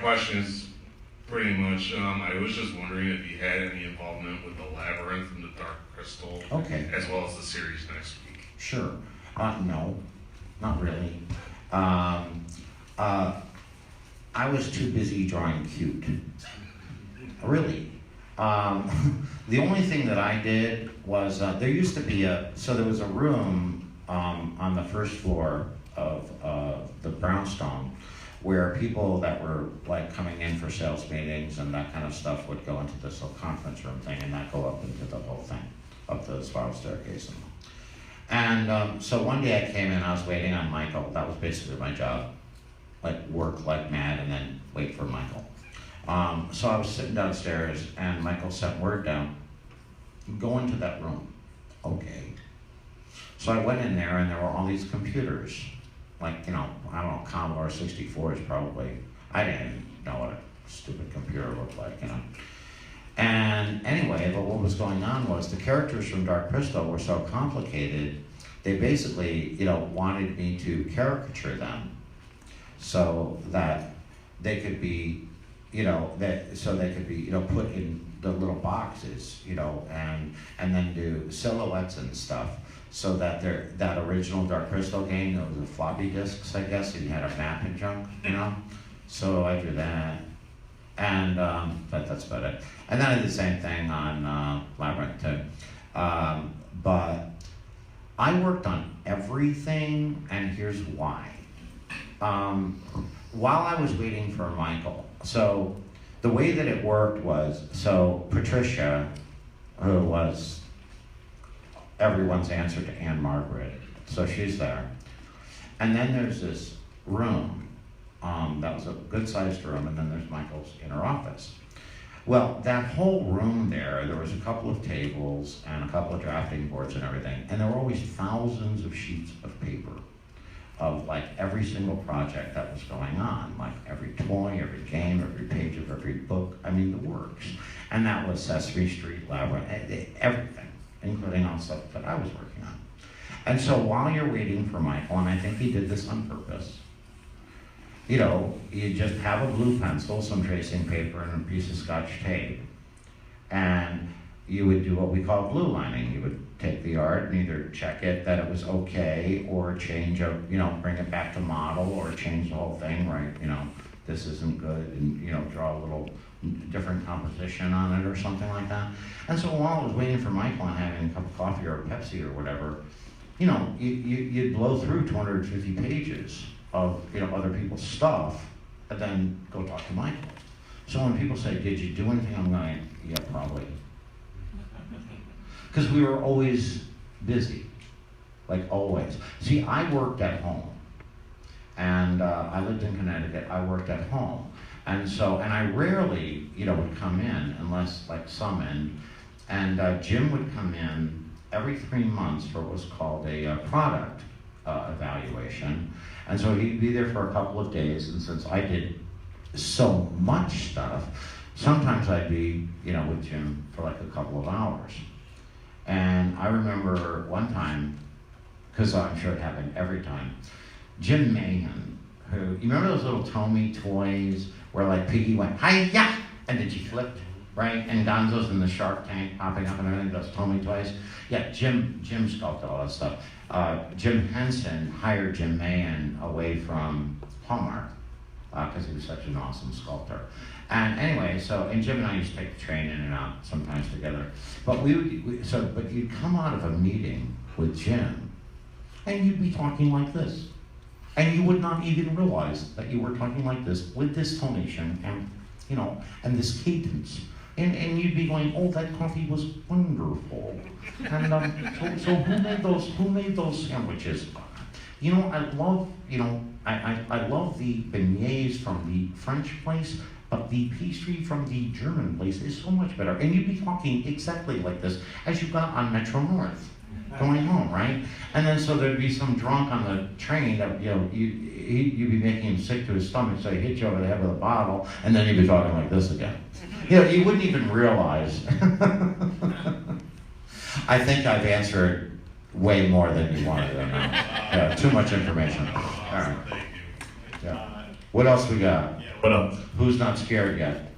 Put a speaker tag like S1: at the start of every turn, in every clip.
S1: question is pretty much, I was just wondering if you had any involvement with the Labyrinth and the Dark Crystal,
S2: Okay.
S1: as well as the series next week.
S2: Sure. No, not really. I was too busy drawing cute. Really. The only thing that I did was, there used to be there was a room on the first floor of the brownstone where people that were like coming in for sales meetings and that kind of stuff would go into this little conference room thing and not go up into the whole thing, up the spiral staircase. And so one day I came in, I was waiting on Michael. That was basically my job, like work like mad and then wait for Michael. So I was sitting downstairs and Michael sent word down, go into that room. Okay. So I went in there and there were all these computers, like, I don't know, Commodore 64s probably. I didn't know what a stupid computer looked like, And anyway, but what was going on was the characters from Dark Crystal were so complicated, they basically, wanted me to caricature them so that they could be, put in the little boxes, and then do silhouettes and stuff, so that that original Dark Crystal game, there was the floppy disks, I guess, and you had a map and junk, So I drew that, and but that's about it. And then I did the same thing on Labyrinth too. But I worked on everything, and here's why. While I was waiting for Michael, so the way that it worked was, so Patricia, who was everyone's answer to Anne Margaret, so she's there. And then there's this room, that was a good-sized room, and then there's Michael's inner office. Well, that whole room there was a couple of tables and a couple of drafting boards and everything, and there were always thousands of sheets of paper of like every single project that was going on, like every toy, every game, every page of every book, the works. And that was Sesame Street, Labyrinth, everything, including all stuff that I was working on. And so while you're waiting for Michael, and I think he did this on purpose, you just have a blue pencil, some tracing paper, and a piece of Scotch tape. And you would do what we call glue lining. You would take the art and either check it that it was okay, or change bring it back to model, or change the whole thing, right? This isn't good, and draw a little different composition on it or something like that. And so while I was waiting for Michael and having a cup of coffee or a Pepsi or whatever, you'd blow through 250 pages of other people's stuff, and then go talk to Michael. So when people say, "Did you do anything?" I'm going, "Yeah, probably," because we were always busy, like always. See, I worked at home, and I lived in Connecticut. I worked at home, and I rarely, would come in unless like summoned, and Jim would come in every 3 months for what was called a product evaluation. And so he'd be there for a couple of days, and since I did so much stuff, sometimes I'd be, with Jim for like a couple of hours. And I remember one time, because I'm sure it happened every time, Jim Mahan, who, you remember those little Tomy toys where like Piggy went, hi-ya, and then she flipped, right? And Gonzo's in the Shark Tank popping up and everything, those Tomy toys. Yeah, Jim sculpted all that stuff. Jim Henson hired Jim Mahan away from Hallmark because he was such an awesome sculptor. And anyway, and Jim and I used to take the train in and out sometimes together. But but you'd come out of a meeting with Jim, and you'd be talking like this, and you would not even realize that you were talking like this with this tonation and and this cadence. And you'd be going, "Oh, that coffee was wonderful." And so who made those sandwiches? I love, I love the beignets from the French place, but the pastry from the German place is so much better. And you'd be talking exactly like this as you got on Metro North, going home, right? And then so there'd be some drunk on the train that, you'd be making him sick to his stomach, so he'd hit you over the head with a bottle, and then you'd be talking like this again. You wouldn't even realize. I think I've answered way more than you wanted to know. Yeah, too much information. All right.
S3: Thank you.
S2: Yeah. What else we got?
S3: Yeah, What up?
S2: Who's not scared yet?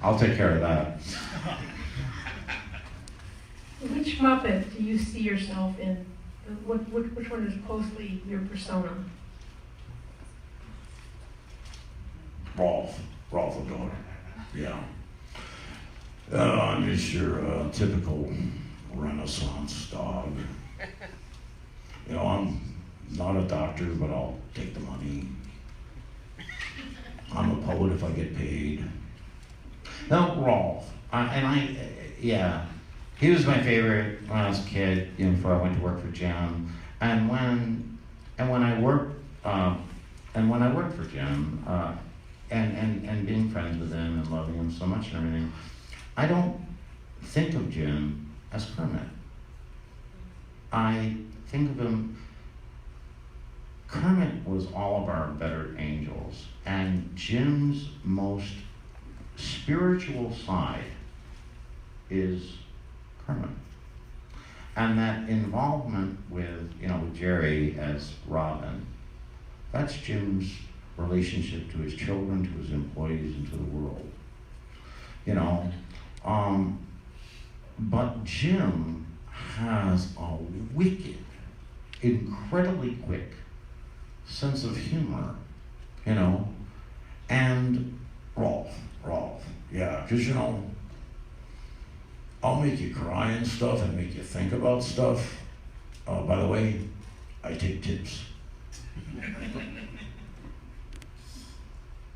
S2: I'll take care of that.
S4: Which Muppet do you see yourself in? Which one is closely your persona?
S3: Rolf O'Donnell. Yeah. I'm just your typical Renaissance dog. You know, I'm not a doctor, but I'll take the money. I'm a poet if I get paid.
S2: No, Rolf. Yeah. He was my favorite when I was a kid, you know, before I went to work for Jim. And when I worked for Jim, and being friends with him and loving him so much and everything, I don't think of Jim as Kermit. I think of him. Kermit was all of our better angels, and Jim's most spiritual side is Kermit. And that involvement with, you know, with Jerry as Robin, that's Jim's relationship to his children, to his employees, and to the world. You know, but Jim has a wicked, incredibly quick sense of humor, you know, and Rolf, yeah, because, you know, I'll make you cry and stuff and make you think about stuff. By the way, I take tips.